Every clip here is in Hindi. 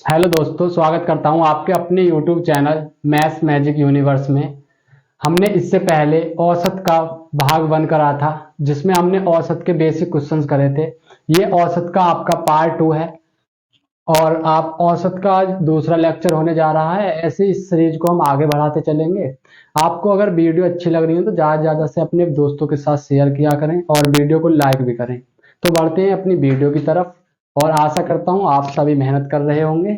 हेलो दोस्तों, स्वागत करता हूं आपके अपने YouTube channel maths magic universe में। हमने इससे पहले औसत का भाग 1 करा था, जिसमें हमने औसत के बेसिक क्वेश्चंस करे थे। ये औसत का आपका पार्ट 2 है और आप औसत का आज दूसरा लेक्चर होने जा रहा है। ऐसे इस सीरीज को हम आगे बढ़ाते चलेंगे। आपको अगर वीडियो अच्छी लग रही है तो ज़्यादा से ज़्यादा से अपने दोस्तों के साथ शेयर किया करें और वीडियो को लाइक भी करें। तो बढ़ते हैं अपनी वीडियो की तरफ और आशा करता हूँ आप सभी मेहनत कर रहे होंगे।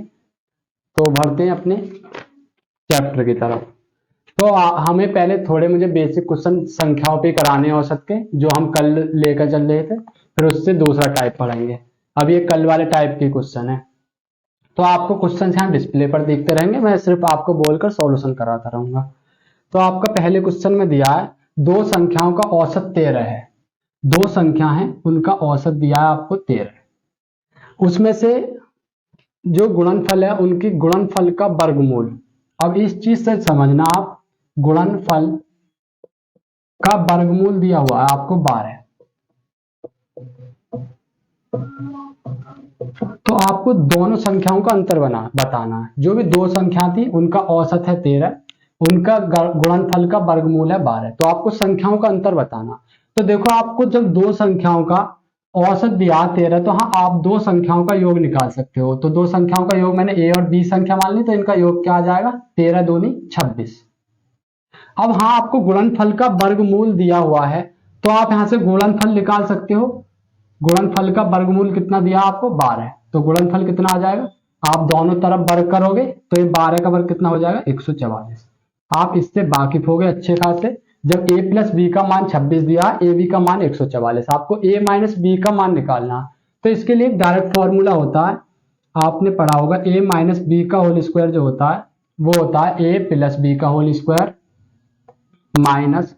तो बढ़ते हैं अपने चैप्टर की तरफ। तो हमें पहले थोड़े मुझे बेसिक क्वेश्चन संख्याओं पे कराने हैं औसत के, जो हम कल लेकर चल रहे थे। फिर उससे दूसरा टाइप पढ़ेंगे। अब ये कल वाले टाइप के क्वेश्चन है। तो आपको क्वेश्चन यहाँ डिस्प्ले पर दिखते रहेंगे, मैं सिर्फ आपको बोलकर सॉल्यूशन कराता रहूंगा। तो आपका पहले क्वेश्चन में दिया है दो संख्याओं का औसत 13 है। दो संख्या है, उनका औसत दिया है आपको 13। उसमें से जो गुणनफल है उनकी गुणनफल का वर्गमूल। अब इस चीज से समझना आप, गुणनफल का वर्गमूल दिया हुआ है आपको 12। तो आपको दोनों संख्याओं का अंतर बताना है। जो भी दो संख्या थी उनका औसत है 13, उनका गुणनफल का वर्गमूल है 12। तो आपको संख्याओं का अंतर बताना। तो देखो, आपको जब दो संख्याओं का औसत दिया 13, तो हाँ आप दो संख्याओं का योग निकाल सकते हो। तो दो संख्याओं का योग मैंने a और b संख्या मान ली, तो इनका योग क्या आ जाएगा, 13 दूनी 26। अब हाँ, आपको गुणनफल का वर्गमूल दिया हुआ है, तो आप यहां से गुणनफल निकाल सकते हो। गुणनफल का वर्गमूल कितना दिया आपको, 12। तो गुणनफल कितना आ जाएगा, आप दोनों तरफ वर्ग करोगे तो ये 12 का वर्ग कितना हो जाएगा, 144। आप इससे वाकिफ हो गए अच्छे खासे। जब a प्लस बी का मान 26 दिया, ए बी का मान 144, आपको a माइनस बी का मान निकालना। तो इसके लिए डायरेक्ट फॉर्मूला होता है, आपने पढ़ा होगा, a माइनस बी का होल स्क्वायर जो होता है वो होता है a प्लस बी का होल स्क्वायर माइनस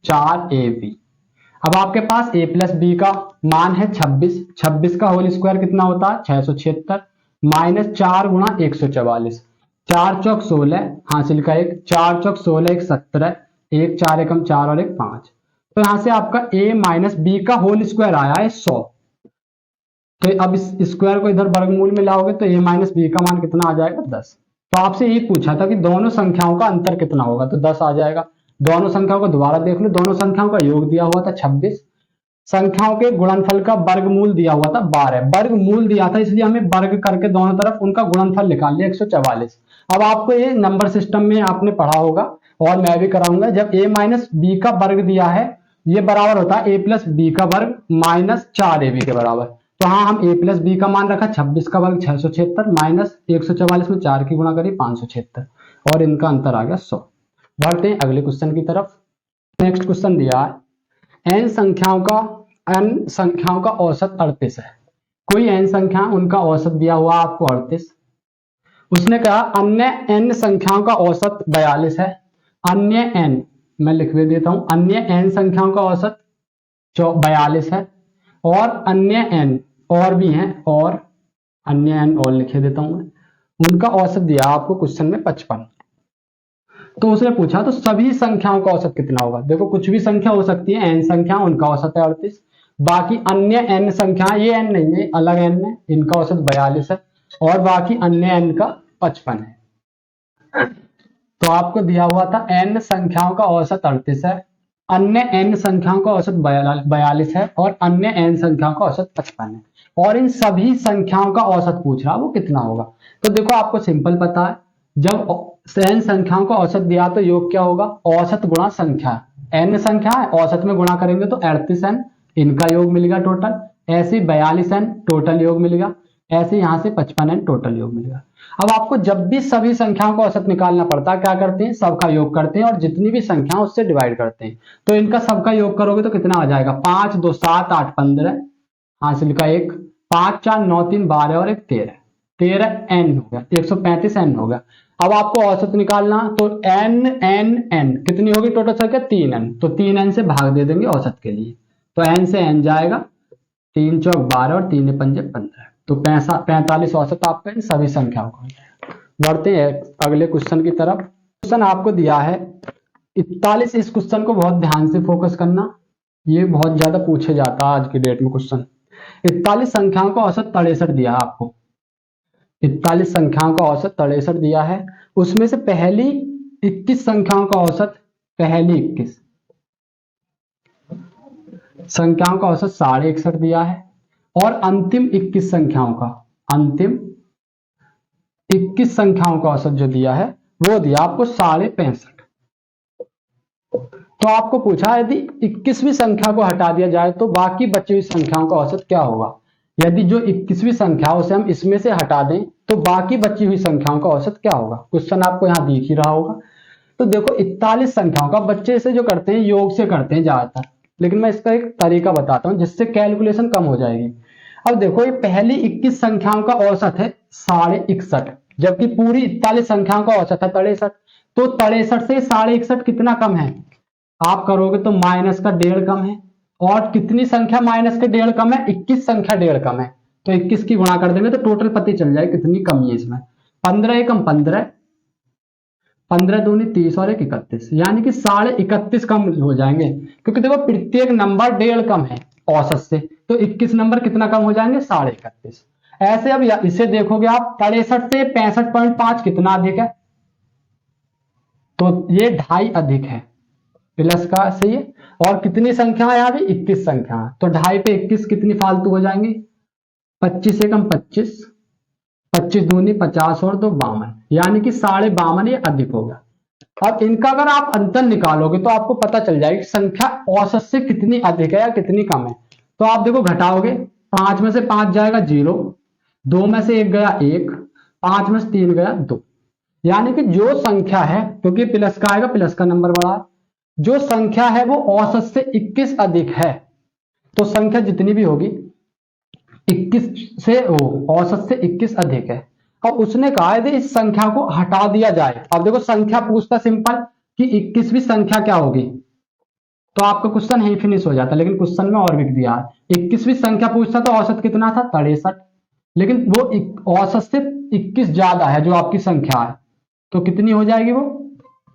4ab। अब आपके पास a प्लस बी का मान है 26। 26 का होल स्क्वायर कितना होता है, 676 माइनस 4 गुणा 144। 4 चौक 16, हासिल का एक, 4 चौक 16, एक 17, एक 4 एकम 4 और एक 5। तो यहां से आपका a माइनस बी का होल स्क्वायर आया है 100। तो अब इस स्क्वायर को इधर वर्गमूल में लाओगे तो a माइनस बी का मान कितना आ जाएगा, 10। तो आपसे ये पूछा था कि दोनों संख्याओं का अंतर कितना होगा, तो 10 आ जाएगा। दोनों संख्याओं को दोबारा देख लो, दोनों संख्याओं का योग दिया हुआ था 26, संख्याओं के गुणनफल का वर्गमूल दिया हुआ था 12। वर्गमूल दिया था इसलिए हमें वर्ग करके दोनों तरफ उनका गुणनफल निकाल लिया 144। अब आपको ये नंबर सिस्टम में आपने पढ़ा होगा और मैं भी कराऊंगा। जब a माइनस बी का वर्ग दिया है, ये बराबर होता है a प्लस बी का वर्ग माइनस 4ab के बराबर। तो हाँ, हम a प्लस बी का मान रखा 26 का वर्ग 676 माइनस 144 में 4 की गुणा करी 576 और इनका अंतर आ गया 100। बढ़ते हैं अगले क्वेश्चन की तरफ। नेक्स्ट क्वेश्चन दिया है n संख्याओं का औसत 38 है। कोई n संख्या, उनका औसत दिया हुआ आपको 38। उसने कहा अन्य n संख्याओं का औसत 42 है। अन्य n, मैं लिख भी देता हूं, अन्य n संख्याओं का औसत 42 है और अन्य n और भी हैं, और अन्य n और लिखे देता हूं मैं। उनका औसत दिया आपको क्वेश्चन में 55। तो उसने पूछा तो सभी संख्याओं का औसत कितना होगा। देखो, कुछ भी संख्या हो सकती है, n संख्या, उनका औसत है 38। बाकी अन्य n संख्या, ये n नहीं है, अलग n है, इनका औसत 42 है और बाकी अन्य n का 55 है। तो आपको दिया हुआ था n संख्याओं का औसत 38 है, अन्य n संख्याओं का औसत 42 है और अन्य n संख्याओं का औसत 55 है, और इन सभी संख्याओं का औसत पूछ रहा, वो कितना होगा। तो देखो, आपको सिंपल पता है, जब n संख्याओं का औसत दिया तो योग क्या होगा, औसत गुणा संख्या। n संख्या है, औसत में गुणा करेंगे तो 38n, इनका योग मिलेगा टोटल। ऐसे 42n टोटल योग मिलेगा। ऐसे यहां से 55n टोटल योग मिलेगा। अब आपको जब भी सभी संख्याओं का औसत निकालना पड़ता है, क्या करते हैं, सबका योग करते हैं और जितनी भी संख्या उससे डिवाइड करते हैं। तो इनका सबका योग करोगे तो कितना आ जाएगा, 5 2 7 8 15, हासिल का एक, 5 4 9 3 12 और एक 13, 13n हो गया, 135n हो गया। अब आपको औसत निकालना, तो n कितनी होगी टोटल संख्या, 3n। तो 3n से भाग दे देंगे औसत के लिए, तो n से n जाएगा, 3 चौक 12 और 3 पंजे 15। तो 45 औसत आपका इन सभी संख्याओं का हो जाएगा। बढ़ते हैं अगले क्वेश्चन की तरफ। क्वेश्चन आपको दिया है 41। इस क्वेश्चन को बहुत ध्यान से फोकस करना, ये बहुत ज्यादा पूछे जाता है आज की डेट में क्वेश्चन। 41 संख्याओं का औसत 63 दिया है आपको। 41 संख्याओं का औसत 63 दिया है, उसमें से पहली 21 संख्याओं का औसत, पहली 21 संख्याओं का औसत 61.5 दिया है, और अंतिम 21 संख्याओं का, अंतिम 21 संख्याओं का औसत जो दिया है वो दिया आपको 65.5। तो आपको पूछा यदि 21वीं संख्या को हटा दिया जाए तो बाकी बची हुई संख्याओं का औसत क्या होगा। यदि जो 21वीं संख्या उसे हम इसमें से हटा दें तो बाकी बची हुई संख्याओं का औसत क्या होगा। क्वेश्चन आपको यहां दिख ही रहा होगा। तो देखो 41 संख्याओं का, बच्चे इसे जो करते हैं योग से करते हैं ज्यादातर, लेकिन मैं इसका एक तरीका बताता हूं जिससे कैलकुलेशन कम हो जाएगी। अब देखो ये पहली 21 संख्याओं का औसत है 61.5, जबकि पूरी 41 संख्याओं का औसत है 63। तो 63 से 61.5 कितना कम है, आप करोगे तो माइनस का 1.5 कम है। और कितनी संख्या माइनस के 1.5 कम है, 21 संख्या 1.5 कम है। तो 21 की गुणा कर देंगे तो टोटल पता चल जाए कितनी कमी है इसमें। 15 एकम 15, 15 दूनी 30 और 1 31, यानी कि 31.5 कम हो जाएंगे, क्योंकि देखो प्रत्येक नंबर 1.5 कम है औसत से, तो 21 नंबर कितना कम हो जाएंगे, 31.5। ऐसे अब इसे देखोगे आप, 63 से 65.5 कितना अधिक है, तो ये 2.5 अधिक है, प्लस का सही है। और कितनी संख्या है, अभी 21 संख्या, तो 2.5 पे 21 कितनी फालतू हो जाएंगी, 25 एकम 25, 25 दूनी 50 और 2 52, यानी कि 52.5 ये अधिक होगा। अब इनका अगर आप अंतर निकालोगे तो आपको पता चल जाएगी संख्या औसत से कितनी अधिक है या कितनी कम है। तो आप देखो घटाओगे, 5 में से 5 जाएगा 0, 2 में से 1 गया 1, 5 में से 3 गया 2, यानी कि जो संख्या है, क्योंकि प्लस का आएगा प्लस का नंबर बड़ा, जो संख्या है वो औसत से 21 अधिक है। तो संख्या जितनी भी होगी 21 से औसत से 21 अधिक है। अब उसने कहा है इस संख्या को हटा दिया जाए। अब देखो संख्या पूछता सिंपल कि 21वीं संख्या क्या होगी, तो आपका क्वेश्चन यही फिनिश हो जाता, लेकिन क्वेश्चन में और भी दिया है। 21वीं संख्या पूछता तो औसत कितना था 63, लेकिन वो औसत से 21 ज्यादा है जो आपकी संख्या है, तो कितनी हो जाएगी वो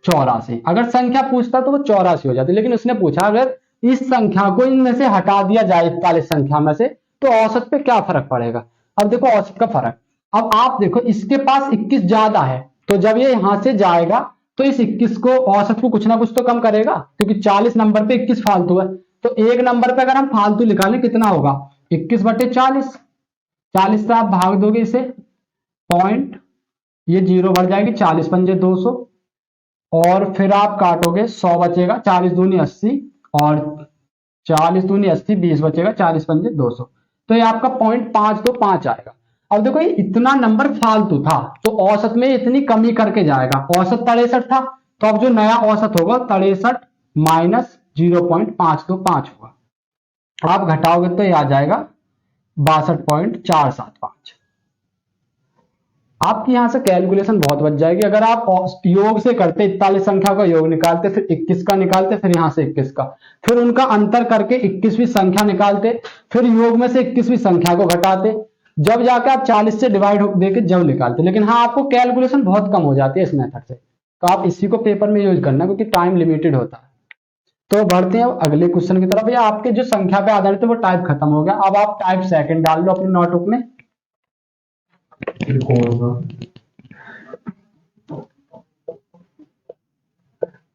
84। अगर संख्या पूछता तो वो 84 हो जाती, लेकिन उसने पूछा अगर इस संख्या को इनमें से हटा दिया जाए 41 संख्या में से तो औसत पे क्या फर्क पड़ेगा। अब देखो औसत का फर्क, अब आप देखो इसके पास 21 ज्यादा है, तो जब ये यहां से जाएगा तो इस 21 को औसत को कुछ ना कुछ तो कम करेगा, क्योंकि 40 नंबर पे 21 फालतू है। तो एक नंबर पे अगर हम फालतू निकालें कितना होगा 21/40, 40 से आप भाग दोगे इसे पॉइंट, ये 0 बढ़ जाएगी, 40 पंजे 200, और फिर आप काटोगे 100 बचेगा, 40 दूनी 80 और 40 दूनी 80, 20 बचेगा, 40 पंजे 200, तो ये आपका 0.525 आएगा। अब देखो ये इतना नंबर फालतू था तो औसत में इतनी कमी करके जाएगा। औसत 63 था, तो अब जो नया औसत होगा 63 माइनस 0.525 होगा। आप घटाओगे तो ये आ जाएगा 62.475। आपकी यहां से कैलकुलेशन बहुत बच जाएगी। अगर आप योग से करते 41 संख्या का योग निकालते, फिर 21 का निकालते, फिर यहां से 21 का, फिर उनका अंतर करके 21वीं संख्या निकालते, फिर योग में से 21वीं संख्या को घटाते, जब जाके आप 40 से डिवाइड देके जब निकालते। लेकिन हाँ आपको कैलकुलेशन बहुत कम हो जाती है इस मेथड से, तो आप इसी को पेपर में यूज करना क्योंकि टाइम लिमिटेड होता है। तो बढ़ते हैं अगले क्वेश्चन की तरफ। या आपके जो संख्या पे आधारित है वो टाइप खत्म हो गया, अब आप टाइप सेकंड डाल लो अपने नोटबुक में।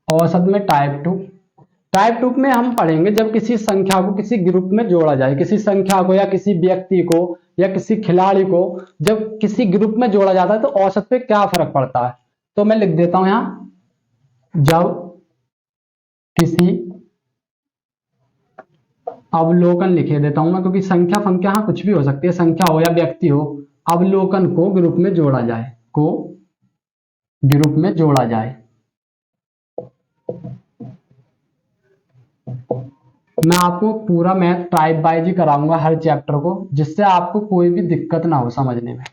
औसत में टाइप 2, टाइप 2 में हम पढ़ेंगे जब किसी संख्या को किसी ग्रुप में जोड़ा जाए, किसी संख्या को या किसी व्यक्ति को या किसी खिलाड़ी को जब किसी ग्रुप में जोड़ा जाता है तो औसत पे क्या फर्क पड़ता है। तो मैं लिख देता हूं यहां, जब किसी अवलोकन लिखे देता हूं मैं, क्योंकि संख्या फंख्या हाँ कुछ भी हो सकती है, संख्या हो या व्यक्ति हो, अवलोकन को ग्रुप में जोड़ा जाए, को ग्रुप में जोड़ा जाए। मैं आपको पूरा मैथ टाइप वाइज ही कराऊंगा हर चैप्टर को, जिससे आपको कोई भी दिक्कत ना हो समझने में।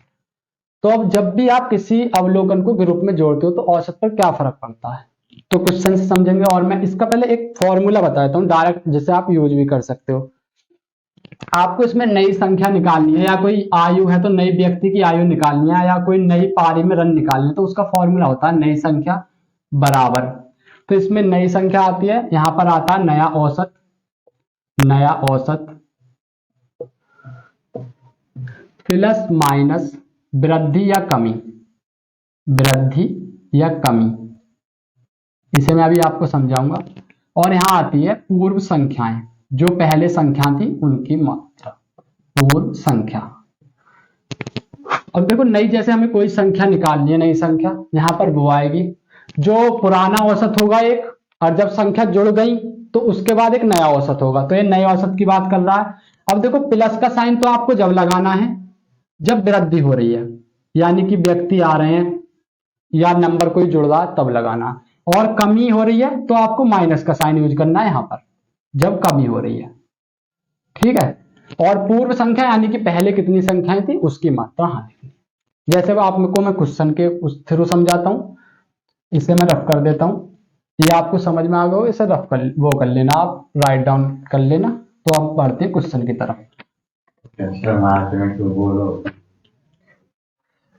तो अब जब भी आप किसी अवलोकन को ग्रुप में जोड़ते हो तो औसत पर क्या फर्क पड़ता है, तो क्वेश्चन से समझेंगे। और मैं इसका पहले एक फॉर्मूला बताता हूँ डायरेक्ट, जिसे आप यूज भी कर सकते हो। आपको इसमें नई संख्या निकालनी है, या कोई आयु है तो नई व्यक्ति की आयु निकालनी है, या कोई नई पारी में रन निकालनी है, तो उसका फॉर्मूला होता है नई संख्या बराबर। तो इसमें नई संख्या आती है, यहां पर आता है नया औसत, नया औसत प्लस माइनस वृद्धि या कमी, वृद्धि या कमी, इसे मैं अभी आपको समझाऊंगा। और यहां आती है पूर्व संख्याएं, जो पहले संख्या थी उनकी मात्रा, पूर्व संख्या। अब देखो नई, जैसे हमें कोई संख्या निकालनी है, नई संख्या, यहां पर वो आएगी, जो पुराना औसत होगा एक, और जब संख्या जुड़ गई तो उसके बाद एक नया औसत होगा, तो ये नए औसत की बात कर रहा है। अब देखो प्लस का साइन तो आपको जब लगाना है जब वृद्धि हो रही है, यानी कि व्यक्ति आ रहे हैं या नंबर कोई जुड़ रहा है तब लगाना, और कमी हो रही है तो आपको माइनस का साइन यूज करना है यहां पर, जब कमी हो रही है, ठीक है। और पूर्व संख्या यानी कि पहले कितनी संख्याएं थी उसकी मात्रा हाँ लिखनी। जैसे आपको मैं क्वेश्चन के उस थ्रू समझाता हूं, इसे मैं रफ कर देता हूं, ये आपको समझ में आ गया, इसे रफ कर वो कर लेना, आप राइट डाउन कर लेना। तो आप बढ़ते हैं क्वेश्चन की तरफ।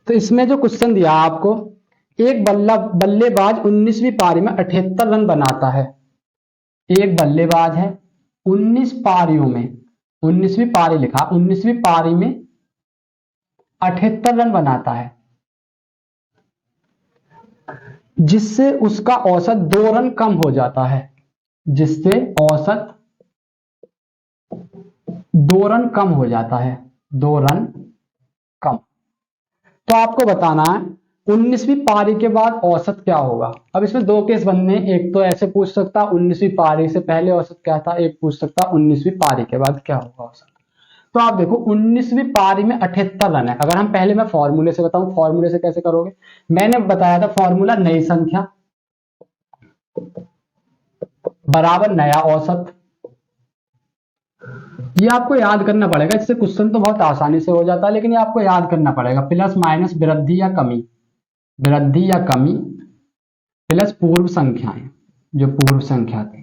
तो इसमें जो क्वेश्चन दिया आपको, एक बल्लेबाज 19वीं पारी में 78 रन बनाता है। एक बल्लेबाज है 19 पारियों में, 19वीं पारी लिखा, 19वीं पारी में 78 रन बनाता है, जिससे उसका औसत 2 रन कम हो जाता है, जिससे औसत 2 रन कम हो जाता है, 2 रन कम। तो आपको बताना है 19वीं पारी के बाद औसत क्या होगा। अब इसमें दो केस बनने, एक तो ऐसे पूछ सकता 19वीं पारी से पहले औसत क्या था, एक पूछ सकता 19वीं पारी के बाद क्या होगा औसत। तो आप देखो 19वीं पारी में 78 रन है। अगर हम पहले मैं फॉर्मूले से बताऊं, फॉर्मूले से कैसे करोगे, मैंने बताया था फॉर्मूला, नई संख्या बराबर नया औसत। ये आपको याद करना पड़ेगा, इससे क्वेश्चन तो बहुत आसानी से हो जाता है, लेकिन ये आपको याद करना पड़ेगा। प्लस माइनस वृद्धि या कमी, वृद्धि या कमी प्लस पूर्व संख्याएं, जो पूर्व संख्या थी,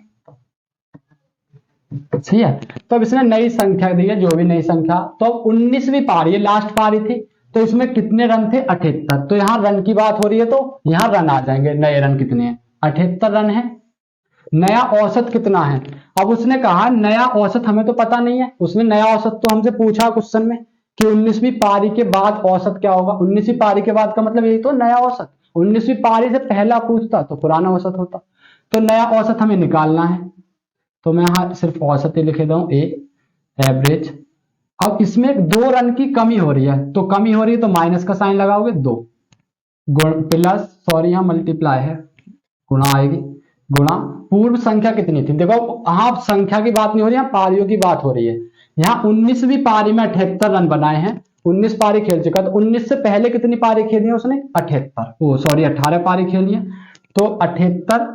ठीक है। तो अब इसने नई संख्या दी है, जो भी नई संख्या, तो अब 19वीं पारी, लास्ट पारी थी, तो इसमें कितने रन थे, 78। तो यहां रन की बात हो रही है तो यहां रन आ जाएंगे, नए रन कितने हैं, 78 रन है। नया औसत कितना है, अब उसने कहा नया औसत हमें तो पता नहीं है, उसने नया औसत तो हमसे पूछा क्वेश्चन में कि 19वीं पारी के बाद औसत क्या होगा। 19वीं पारी के बाद का मतलब यही तो नया औसत, 19वीं पारी से पहला पूछता तो पुराना औसत होता। तो नया औसत हमें निकालना है, तो मैं यहां सिर्फ औसत ही लिखे दूं, ए एवरेज। अब इसमें 2 रन की कमी हो रही है, तो कमी हो रही है तो माइनस का साइन लगाओगे, 2 प्लस, सॉरी यहां मल्टीप्लाई है, गुणा आएगी, गुणा पूर्व संख्या कितनी थी। देखो आप संख्या की बात नहीं हो रही, यहाँ पारियों की बात हो रही है। यहाँ 19वीं पारी में 78 रन बनाए हैं, 19 पारी खेल चुका, तो 19 से पहले कितनी पारी खेली है उसने, 78, ओ सॉरी 18 पारी खेली है। तो 78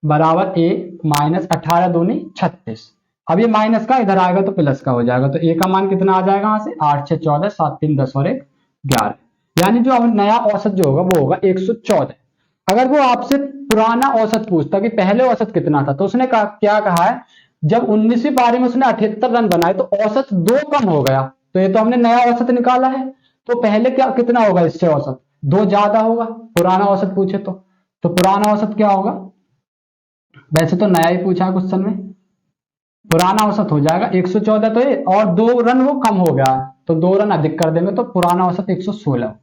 बराबर ए माइनस 18 दूनी 36। अब ये माइनस का इधर आएगा तो प्लस का हो जाएगा, तो ए का मान कितना आ जाएगा यहाँ से, 8 6 14, 7 3 10 और 1 11, यानी जो नया औसत जो होगा वो होगा 114। अगर वो आपसे पुराना औसत पूछता कि पहले औसत कितना था, तो उसने क्या कहा है, जब 19वीं पारी में उसने 78 रन बनाए तो औसत 2 कम हो गया, तो ये तो हमने नया औसत निकाला है, तो पहले क्या कितना होगा, इससे औसत 2 ज्यादा होगा, पुराना औसत पूछे तो पुराना औसत क्या होगा, वैसे तो नया ही पूछा क्वेश्चन में, पुराना औसत हो जाएगा 114, तो ये और 2 रन वो कम हो गया, तो 2 रन अधिक कर देंगे तो पुराना औसत 116।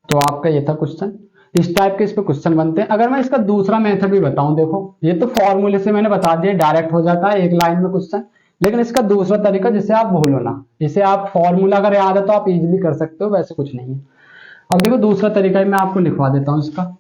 तो आपका ये था क्वेश्चन। इस टाइप के इस पे क्वेश्चन बनते हैं। अगर मैं इसका दूसरा मेथड भी बताऊं, देखो ये तो फॉर्मूले से मैंने बता दिया, डायरेक्ट हो जाता है एक लाइन में क्वेश्चन, लेकिन इसका दूसरा तरीका जिसे आप भूलो ना, इसे आप फॉर्मूला अगर याद है तो आप इजीली कर सकते हो, वैसे कुछ नहीं है। अब देखो दूसरा तरीका मैं आपको लिखवा देता हूं इसका।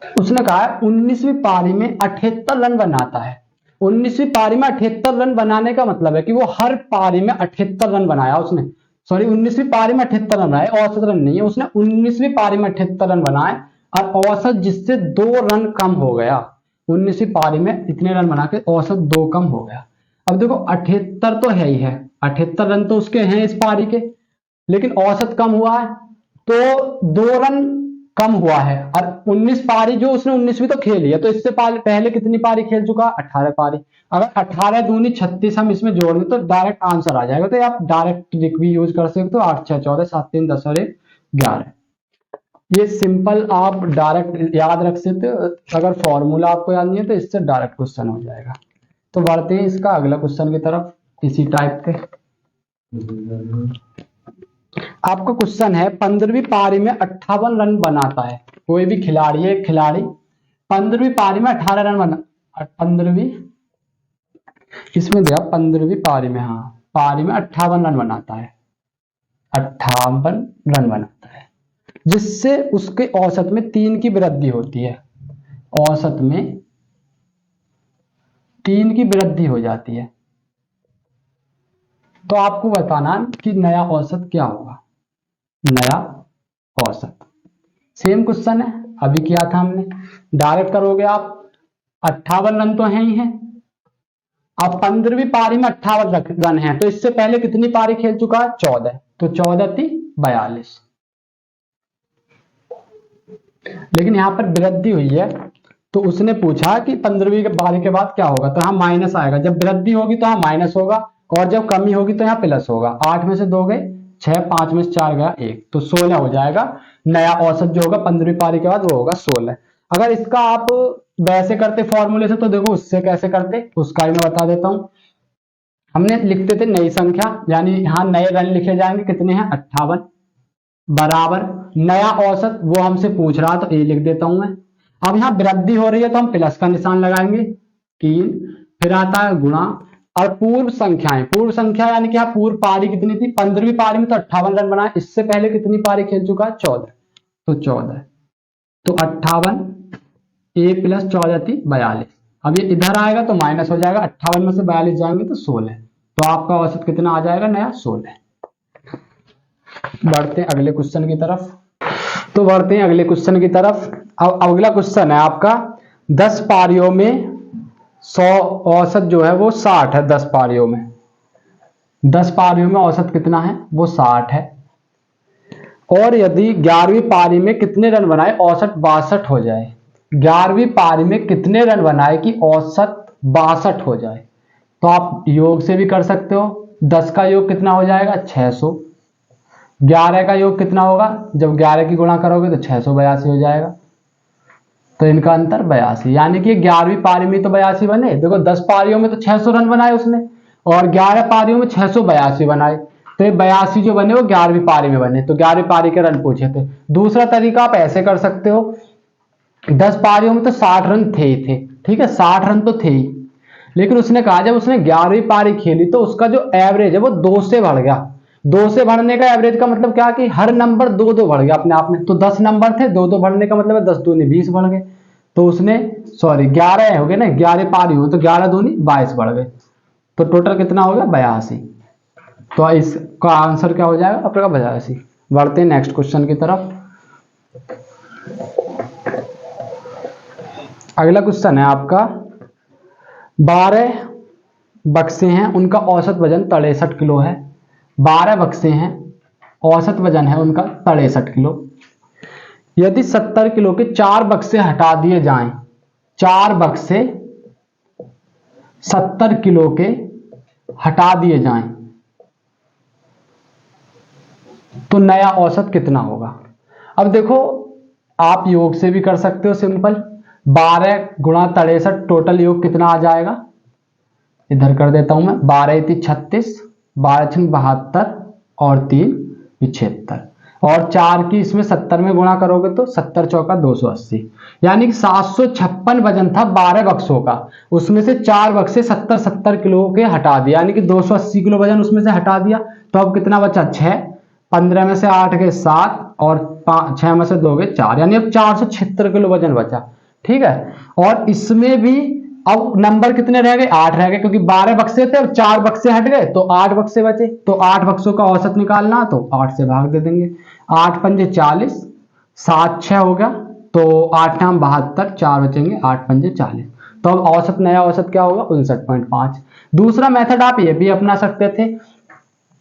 उसने कहा है 19वीं पारी में 78 रन बनाता है। 19वीं पारी में 78 रन बनाने का मतलब है कि वो हर पारी में 78 रन बनाया उसने, सॉरी 19वीं पारी में 78 रन बनाए, औसत रन नहीं है, उसने 19वीं पारी में 78 रन बनाए और औसत जिससे 2 रन कम हो गया। 19वीं पारी में इतने रन बना के औसत 2 कम हो गया। अब देखो 78 तो है ही है, 78 रन तो उसके हैं इस पारी के, लेकिन औसत कम हुआ है, तो 2 रन कम हुआ है। और 19 पारी जो उसने 19वीं तो खेली है, तो इससे पहले कितनी पारी खेल चुका, 18 पारी। अगर 18 दूनी 36 हम इसमें जोड़ दें तो डायरेक्ट आंसर आ जाएगा। तो आप डायरेक्ट ट्रिक भी यूज कर सकते हो, 8 6 14 7 3 10 और 1 11। ये सिंपल आप डायरेक्ट याद रख सकते हो, अगर फॉर्मूला आपको याद नहीं है तो इससे डायरेक्ट क्वेश्चन हो जाएगा। तो बढ़ते हैं इसका अगला क्वेश्चन की तरफ, इसी टाइप के। आपका क्वेश्चन है 15वीं पारी में 58 रन बनाता है कोई भी खिलाड़ी, एक खिलाड़ी 15वीं पारी में 18 रन बना 15वीं इसमें दिया 15वीं पारी में, हाँ पारी में 58 रन बनाता है, 58 रन बनाता है, जिससे उसके औसत में 3 की वृद्धि होती है, औसत में 3 की वृद्धि हो जाती है। तो आपको बताना कि नया औसत क्या होगा, नया औसत। सेम क्वेश्चन है, अभी किया था हमने, डायरेक्ट करोगे आप। 58 रन तो है ही है, अब 15वीं पारी में 58 रन है, तो इससे पहले कितनी पारी खेल चुका है, 14, तो 14 थी 42, लेकिन यहां पर वृद्धि हुई है, तो उसने पूछा कि 15वीं के पारी के बाद क्या होगा, तो यहां माइनस आएगा, जब वृद्धि होगी तो यहां माइनस होगा, और जब कमी होगी तो यहां प्लस होगा। 8 में से 2 गए 6, 5 में से 4 गया 1, तो 16 हो जाएगा। नया औसत जो होगा 15वीं पारी के बाद वो होगा 16। अगर इसका आप वैसे करते फॉर्मूले से, तो देखो उससे कैसे करते, उसका भी मैं बता देता हूं। हमने लिखते थे नई संख्या, यानी यहां नए रन लिखे जाएंगे, कितने हैं 58, बराबर नया औसत वो हमसे पूछ रहा, तो ए लिख देता हूं मैं। अब यहां वृद्धि हो रही है तो हम प्लस का निशान लगाएंगे 3, फिर आता है गुणा, और पूर्व संख्याएं, पूर्व संख्या यानी कि पूर्व पारी कितनी थी, 15वीं पारी में तो 58 रन बनाए, इससे पहले कितनी पारी खेल चुका है 14, तो 14, तो 58 ए प्लस 14 थी 42। अब ये इधर आएगा तो माइनस हो जाएगा, 58 में से 42 जाएंगे तो 16, तो आपका औसत कितना आ जाएगा नया 16। बढ़ते हैं अगले क्वेश्चन की तरफ, तो बढ़ते हैं अगले क्वेश्चन की तरफ। अब अगला क्वेश्चन है आपका 10 पारियों में 100, औसत जो है वो 60 है, 10 पारियों में, 10 पारियों में औसत कितना है वो 60 है, और यदि 11वीं पारी में कितने रन बनाए औसत 62 हो जाए, 11वीं पारी में कितने रन बनाए कि औसत 62 हो जाए, तो आप योग से भी कर सकते हो। 10 का योग कितना हो जाएगा 600, 11 का योग कितना होगा, जब 11 की गुणा करोगे तो 682 हो जाएगा, तो इनका अंतर 82, यानी कि 11वीं पारी में तो 82 बने, देखो 10 पारियों में तो 600 रन बनाए उसने, और 11 पारियों में 682 बनाए, तो ये 82 जो बने वो 11वीं पारी में बने, तो 11वीं पारी के रन पूछे थे। दूसरा तरीका आप ऐसे कर सकते हो, 10 पारियों में तो 60 रन थे ही थे, ठीक है 60 रन तो थे ही, लेकिन उसने कहा जब उसने 11वीं पारी खेली तो उसका जो एवरेज है वो 2 से बढ़ गया। 2 से बढ़ने का एवरेज का मतलब क्या कि हर नंबर 2-2 बढ़ गया अपने आप में, तो 10 नंबर थे, 2-2 बढ़ने का मतलब है 10 दूनी 20 बढ़ गए, तो उसने सॉरी 11 हो गए ना, 11 पारी हो तो 11 दूनी 22 बढ़ गए, तो टोटल कितना हो गया 82, तो इसका आंसर क्या हो जाएगा आपका 82। बढ़ते हैं नेक्स्ट क्वेश्चन की तरफ। अगला क्वेश्चन है आपका 12 बक्से हैं, उनका औसत वजन 63 किलो है, 12 बक्से हैं, औसत वजन है उनका 63 किलो। यदि 70 किलो के 4 बक्से हटा दिए जाएं, 4 बक्से 70 किलो के हटा दिए जाएं, तो नया औसत कितना होगा। अब देखो आप योग से भी कर सकते हो सिंपल, 12 गुणा 63 टोटल योग कितना आ जाएगा, इधर कर देता हूं मैं, 12 × 36, 12 × 72 और 3 76, और 4 की इसमें 70 में गुणा करोगे तो 70 चौका 280, यानी कि 756 वजन था 12 बक्सों का, उसमें से 4 बक्से 70-70 किलो के हटा दिया, यानी कि 280 किलो वजन उसमें से हटा दिया, तो अब कितना बचा 6, 15 में से 8 गए 7, और 6 में से 2 गए 4, यानी अब 476 किलो वजन बचा, ठीक है। और इसमें भी अब नंबर कितने रह गए 8 रह गए, क्योंकि 12 बक्से थे और 4 बक्से हट गए तो 8 बक्से बचे, तो 8 बक्सों का औसत निकालना, तो 8 से भाग दे देंगे, 8 पंजे 40, 7 6 हो गया, तो 8 नाम 72, 4 बचेंगे, 8 पंजे 40, तो अब औसत नया औसत क्या होगा 59.5। दूसरा मेथड आप ये भी अपना सकते थे,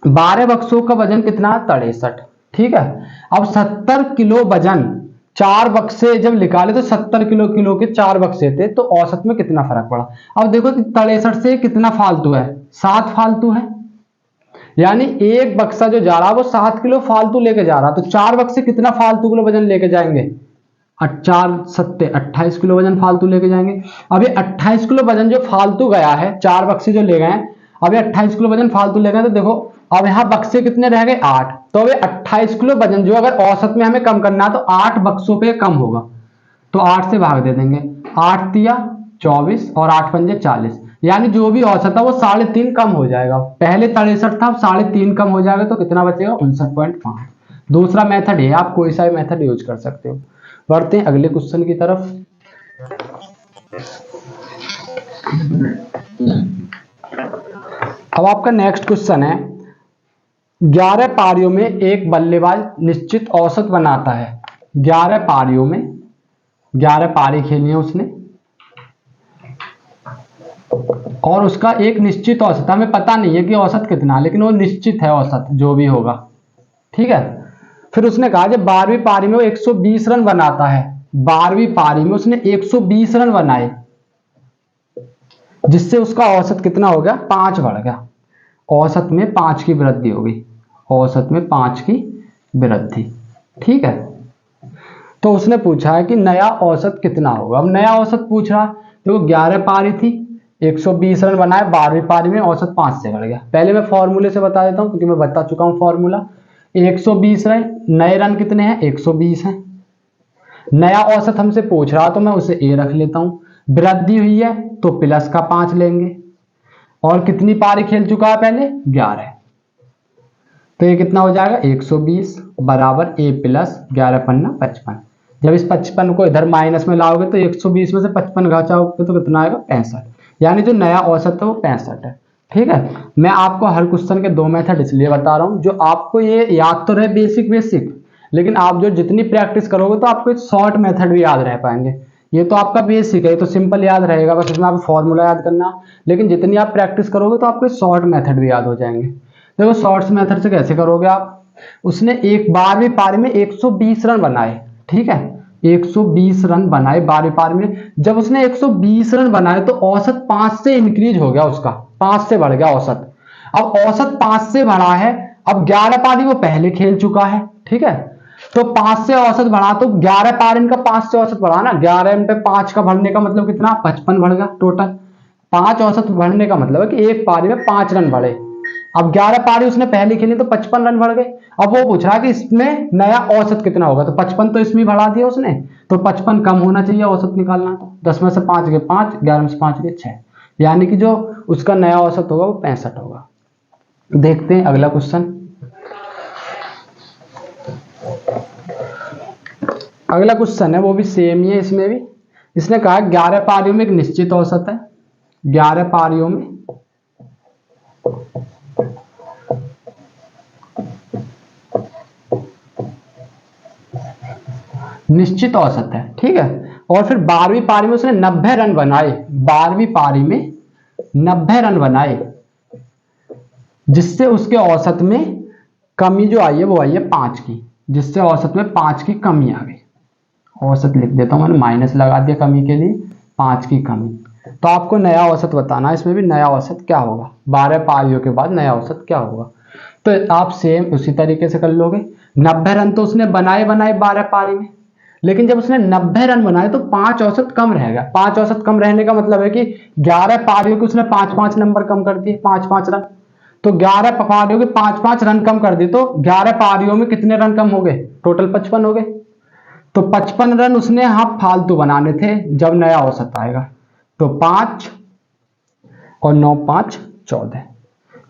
12 बक्सों का वजन कितना है 63, ठीक है। अब 70 किलो वजन 4 बक्से जब निकाले तो 70 किलो के 4 बक्से थे, तो औसत में कितना फर्क पड़ा। अब देखो 63 से कितना फालतू है, 7 फालतू है, यानी एक बक्सा जो जा रहा है वो 7 किलो फालतू लेके जा रहा है, तो 4 बक्से कितना फालतू किलो वजन लेके जाएंगे, 4 सत्ते 28 किलो वजन फालतू लेके जाएंगे। अब ये 28 किलो वजन जो फालतू गया है, 4 बक्से जो ले गए हैं, अब ये 28 किलो वजन फालतू ले गए, तो देखो अब यहाँ बक्से कितने रह गए 8, तो अब 28 किलो वजन जो अगर औसत में हमें कम करना है तो 8 बक्सों पे कम होगा, तो 8 से भाग दे देंगे। 8 तिया 24 और 8 पंजे 40, यानी जो भी औसत है वो 3.5 कम हो जाएगा। पहले 63 था, अब 3.5 कम हो जाएगा, तो कितना बचेगा 59.5। दूसरा मेथड है, आप कोई सा भी मेथड यूज कर सकते हो। बढ़ते हैं अगले क्वेश्चन की तरफ। अब आपका नेक्स्ट क्वेश्चन है, 11 पारियों में एक बल्लेबाज निश्चित औसत बनाता है। 11 पारियों में 11 पारी खेली है उसने और उसका एक निश्चित औसत, हमें पता नहीं है कि औसत कितना, लेकिन वो निश्चित है औसत जो भी होगा, ठीक है। फिर उसने कहा जब 12वीं पारी में वो 120 रन बनाता है, 12वीं पारी में उसने 120 रन बनाए, जिससे उसका औसत कितना हो गया 5 बढ़ गया। औसत में 5 की वृद्धि हो गई, औसत में 5 की वृद्धि, ठीक है। तो उसने पूछा है कि नया औसत कितना होगा। अब नया औसत पूछ रहा, तो 11 पारी थी, 120 रन बनाए, 12वीं पारी में औसत 5 से बढ़ गया। पहले मैं फॉर्मूले से बता देता हूं क्योंकि मैं बता चुका हूं फॉर्मूला। 120 रन, नए रन कितने हैं 120 हैं। नया औसत हमसे पूछ रहा तो मैं उसे ए रख लेता हूं, वृद्धि हुई है तो प्लस का 5 लेंगे, और कितनी पारी खेल चुका है पहले 11, तो ये कितना हो जाएगा 120 बराबर ए प्लस 11 पन्ना 55। जब इस 55 को इधर माइनस में लाओगे तो 120 में से 55 घटाओगे तो कितना आएगा 65, यानी जो नया औसत है वो 65 है, ठीक है। मैं आपको हर क्वेश्चन के 2 मेथड इसलिए बता रहा हूं, जो आपको ये याद तो रहे बेसिक, लेकिन आप जो जितनी प्रैक्टिस करोगे तो आपको शॉर्ट मेथड भी याद रह पाएंगे। ये तो आपका बेसिक है, ये तो सिंपल याद रहेगा, बस इसमें आप फॉर्मूला याद करना, लेकिन जितनी आप प्रैक्टिस करोगे तो आपको शॉर्ट मेथड भी याद हो जाएंगे। देखो शॉर्ट्स मेथड से कैसे करोगे आप, उसने एक 12वीं पारी में 120 रन बनाए, ठीक है, 120 रन बनाए 12वीं पारी में। जब उसने 120 रन बनाए तो औसत 5 से इंक्रीज हो गया, उसका 5 से बढ़ गया औसत। अब औसत 5 से बढ़ा है, अब 11 पारी वो पहले खेल चुका है, ठीक है, तो 5 से औसत बढ़ा, तो 11 पारी का 5 से औसत बढ़ा ना, 11 पे 5 का बढ़ने का मतलब कितना 55 बढ़ गया टोटल। 5 औसत बढ़ने का मतलब है कि एक पारी में 5 रन बढ़े। अब 11 पारी उसने पहले खेली तो 55 रन बढ़ गए। अब वो पूछ रहा कि इसमें नया औसत कितना होगा, तो 55 तो इसमें बढ़ा दिया उसने, तो 55 कम होना चाहिए औसत निकालना, तो 10 में से 5 गए 5, 11 में से 5 गए 6, यानी कि जो उसका नया औसत होगा वो 65 होगा। देखते हैं अगला क्वेश्चन। अगला क्वेश्चन है वो भी सेम ही है, इसमें भी इसने कहा 11 पारियों में एक निश्चित औसत है, 11 पारियों में निश्चित औसत है, ठीक है, और फिर 12वीं पारी में उसने 90 रन बनाए, 12वीं पारी में 90 रन बनाए, जिससे उसके औसत में कमी जो आई है वो आई है 5 की, जिससे औसत में 5 की कमी आ गई। औसत लिख देता हूं, मैंने माइनस लगा दिया कमी के लिए, 5 की कमी। तो आपको नया औसत बताना है, इसमें भी नया औसत क्या होगा, 12 पारियों के बाद नया औसत क्या होगा। तो आप सेम उसी तरीके से कर लोगे। 90 रन तो उसने बनाए 12 पारी में, लेकिन जब उसने 90 रन बनाए तो 5 औसत कम रह गया। 5 औसत कम रहने का मतलब है कि 11 पारियों के उसने 5-5 नंबर कम कर दिए, 5-5 रन। तो 11 पारियों के 5-5 रन कम कर दिए, तो 11 पारियों में कितने रन कम हो गए, टोटल 55 हो गए। तो 55 रन उसने यहां फालतू बनाने थे, जब नया औसत आएगा तो 5 और 9 5 14,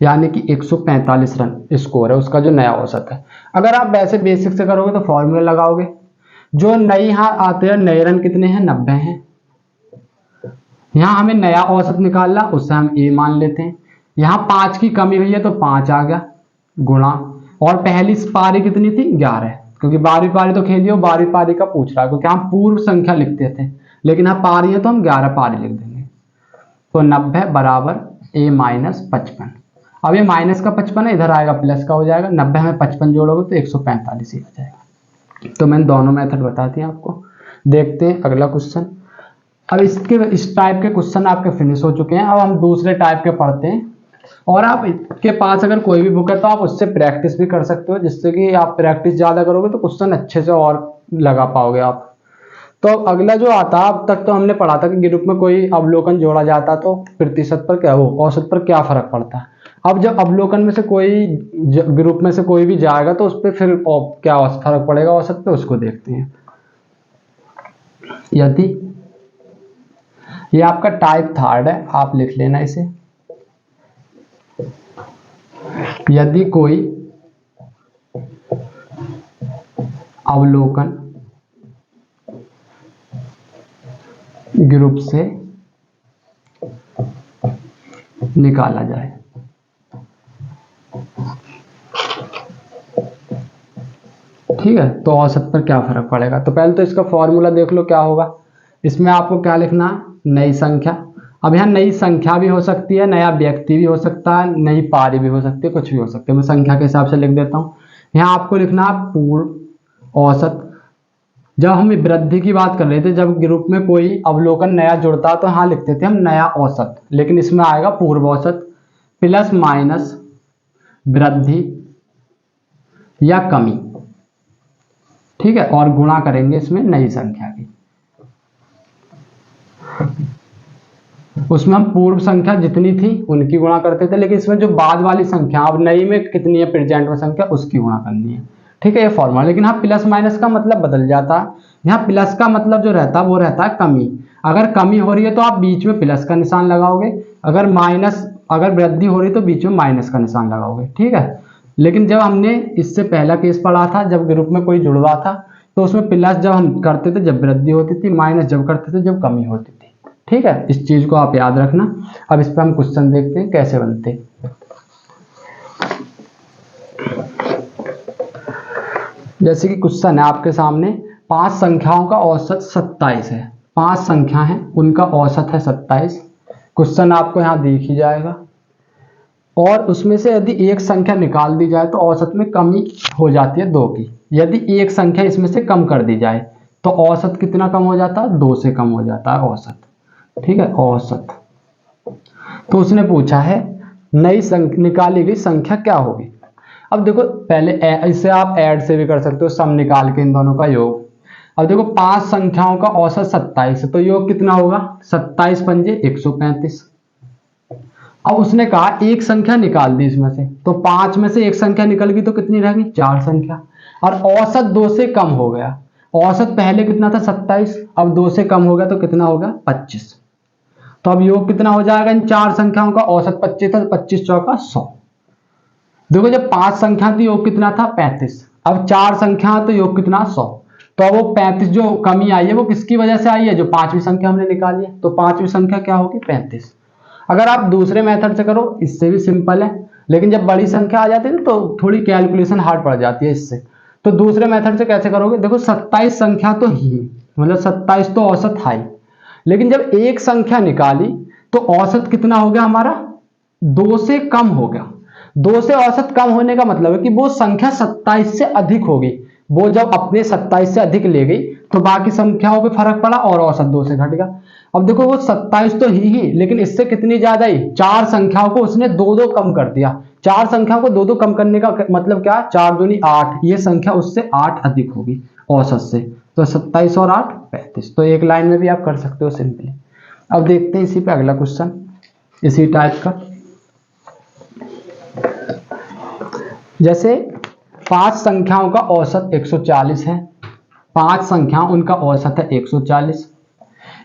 यानी कि 145 रन स्कोर है उसका जो नया औसत है। अगर आप वैसे बेसिक से करोगे तो फॉर्मूला लगाओगे, जो नई यहां आते हैं नए रन कितने हैं 90 हैं, यहां हमें नया औसत निकालना, उससे हम ए मान लेते हैं। यहां 5 की कमी हुई है तो 5 आ गया गुणा, और पहली पारी कितनी थी 11, क्योंकि 12वीं पारी तो खेली हो, 12वीं पारी का पूछ रहा है, क्योंकि हम पूर्व संख्या लिखते थे, लेकिन हाँ पारी है तो हम 11 पारी लिख देंगे। तो 90 बराबर ए माइनस 55। अब ये माइनस का 55 है, इधर आएगा प्लस का हो जाएगा, 90 में 55 जोड़ोगे तो 145 ही आ जाएगा। तो मैंने दोनों मेथड बता दिए आपको। देखते हैं अगला क्वेश्चन। अब इस टाइप के क्वेश्चन आपके फिनिश हो चुके हैं, अब हम दूसरे टाइप के पढ़ते हैं। और आपके पास अगर कोई भी बुक है तो आप उससे प्रैक्टिस भी कर सकते हो, जिससे कि आप प्रैक्टिस ज्यादा करोगे तो क्वेश्चन अच्छे से और लगा पाओगे आप। तो अब अगला जो आता है, अब तक तो हमने पढ़ा था कि ग्रुप में कोई अवलोकन जोड़ा जाता तो प्रतिशत पर क्या, वो औसत पर क्या फर्क पड़ता है। अब जब अवलोकन में से कोई ग्रुप में से कोई भी जाएगा तो उस पर फिर क्या फर्क पड़ेगा औसत पे, उसको देखते हैं। यदि ये आपका टाइप थर्ड है, आप लिख लेना इसे। यदि कोई अवलोकन ग्रुप से निकाला जाए, ठीक है, तो औसत पर क्या फर्क पड़ेगा। तो पहले तो इसका फॉर्मूला देख लो क्या होगा। इसमें आपको क्या लिखना है, नई संख्या। अब यहाँ नई संख्या भी हो सकती है, नया व्यक्ति भी हो सकता है, नई पारी भी हो सकती है, कुछ भी हो सकती है। मैं संख्या के हिसाब से लिख देता हूँ। यहाँ आपको लिखना है पूर्व औसत। जब हम वृद्धि की बात कर रहे थे, जब ग्रुप में कोई अवलोकन नया जुड़ता तो हाँ लिखते थे हम नया औसत, लेकिन इसमें आएगा पूर्व औसत प्लस माइनस वृद्धि या कमी, ठीक है, और गुणा करेंगे इसमें नई संख्या की। उसमें हम पूर्व संख्या जितनी थी उनकी गुणा करते थे, लेकिन इसमें जो बाद वाली संख्या, अब नई में कितनी है प्रेजेंट में संख्या, उसकी गुणा करनी है, ठीक है, ये फॉर्मूला। लेकिन हाँ प्लस माइनस का मतलब बदल जाता है। यहाँ प्लस का मतलब जो रहता है वो रहता है कमी। अगर कमी हो रही है तो आप बीच में प्लस का निशान लगाओगे, अगर वृद्धि हो रही है तो बीच में माइनस का निशान लगाओगे, ठीक है। लेकिन जब हमने इससे पहला केस पढ़ा था, जब ग्रुप में कोई जुड़वा था, तो उसमें प्लस जब हम करते थे जब वृद्धि होती थी, माइनस जब करते थे जब कमी होती थी, ठीक है। इस चीज को आप याद रखना। अब इस पर हम क्वेश्चन देखते हैं कैसे बनते हैं। जैसे कि क्वेश्चन है आपके सामने, 5 संख्याओं का औसत 27 है। 5 संख्या है, उनका औसत है 27। क्वेश्चन आपको यहाँ दिख ही जाएगा। और उसमें से यदि एक संख्या निकाल दी जाए तो औसत में कमी हो जाती है 2 की। यदि एक संख्या इसमें से कम कर दी जाए तो औसत कितना कम हो जाता है, 2 से कम हो जाता है औसत, ठीक है, औसत। तो उसने पूछा है नई निकाली गई संख्या क्या होगी। अब देखो पहले इसे आप ऐड से भी कर सकते हो, सम निकाल के इन दोनों का योग। अब देखो 5 संख्याओं का औसत 27 है, तो योग कितना होगा, 27 पंजे 135। अब उसने कहा एक संख्या निकाल दी इसमें से, तो 5 में से एक संख्या निकल गई तो कितनी रहेगी, 4 संख्या। और औसत 2 से कम हो गया। औसत पहले कितना था 27, अब 2 से कम हो गया तो कितना हो गया 25। तो अब योग कितना हो जाएगा, इन 4 संख्याओं का औसत 25 था, 25 चौका 100। देखो जब 5 संख्या थी योग कितना था 35, अब 4 संख्या तो योग कितना 100। तो अब वो 35 जो कमी आई है वो किसकी वजह से आई है, जो 5वीं संख्या हमने निकाली है। तो 5वीं संख्या क्या होगी 35। अगर आप दूसरे मेथड से करो इससे भी सिंपल है, लेकिन जब बड़ी संख्या आ जाती है तो थोड़ी कैलकुलेशन हार्ड पड़ जाती है इससे। तो दूसरे मेथड से कैसे करोगे, देखो 27 संख्या तो ही, मतलब 27 तो औसत है, लेकिन जब एक संख्या निकाली तो औसत कितना हो गया हमारा, 2 से कम हो गया। 2 से औसत कम होने का मतलब है कि वो संख्या 27 से अधिक होगी। वो जब अपने 27 से अधिक ले गई तो बाकी संख्याओं पे फर्क पड़ा और औसत 2 से घट गया। अब देखो वो 27 तो ही, लेकिन इससे कितनी ज्यादा ही, 4 संख्याओं को उसने 2-2 कम कर दिया। 4 संख्याओं को 2-2 कम करने का मतलब क्या, 4 दूनी 8, ये संख्या उससे 8 अधिक होगी औसत से। तो 27 और 8 35। तो एक लाइन में भी आप कर सकते हो सिंपली। अब देखते हैं इसी पे अगला क्वेश्चन इसी टाइप का। जैसे 5 संख्याओं का औसत 140 है, 5 संख्या उनका औसत है 140।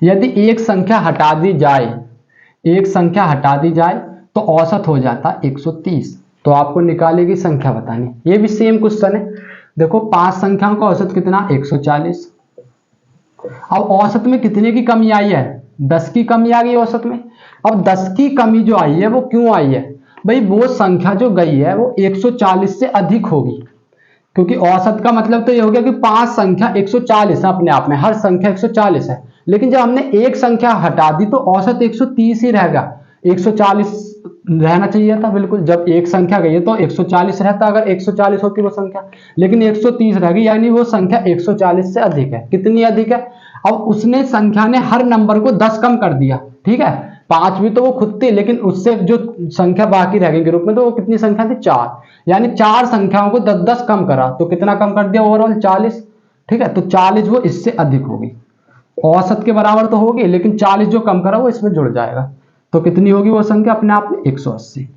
यदि एक संख्या हटा दी जाए, एक संख्या हटा दी जाए तो औसत हो जाता 130। तो आपको निकालेगी संख्या बतानी। ये भी सेम क्वेश्चन है। देखो 5 संख्याओं का औसत कितना 140। अब औसत में कितने की कमी आई है, 10 की कमी आ गई औसत में। अब 10 की कमी जो आई है वो क्यों आई है भाई, वो संख्या जो गई है वो 140 से अधिक होगी, क्योंकि औसत का मतलब तो ये हो गया कि 5 संख्या 140 है अपने आप में, हर संख्या 140 है। लेकिन जब हमने एक संख्या हटा दी तो औसत 130 ही रहेगा। 140 रहना चाहिए था बिल्कुल, जब एक संख्या गई है तो 140 रहता अगर 140 होती वो संख्या, लेकिन 130 रह गई, यानी वो संख्या 140 से अधिक है। कितनी अधिक है, अब उसने संख्या ने हर नंबर को 10 कम कर दिया, ठीक है। 5 भी तो वो खुद थी, लेकिन उससे जो संख्या बाकी रह गई ग्रुप में तो वो कितनी संख्या थी 4, यानी 4 संख्याओं को 10-10 कम करा तो कितना कम कर दिया ओवरऑल 40, ठीक है। तो 40 वो इससे अधिक होगी, औसत के बराबर तो होगी, लेकिन 40 जो कम करा वो इसमें जुड़ जाएगा। तो कितनी होगी वो संख्या अपने आप में 180।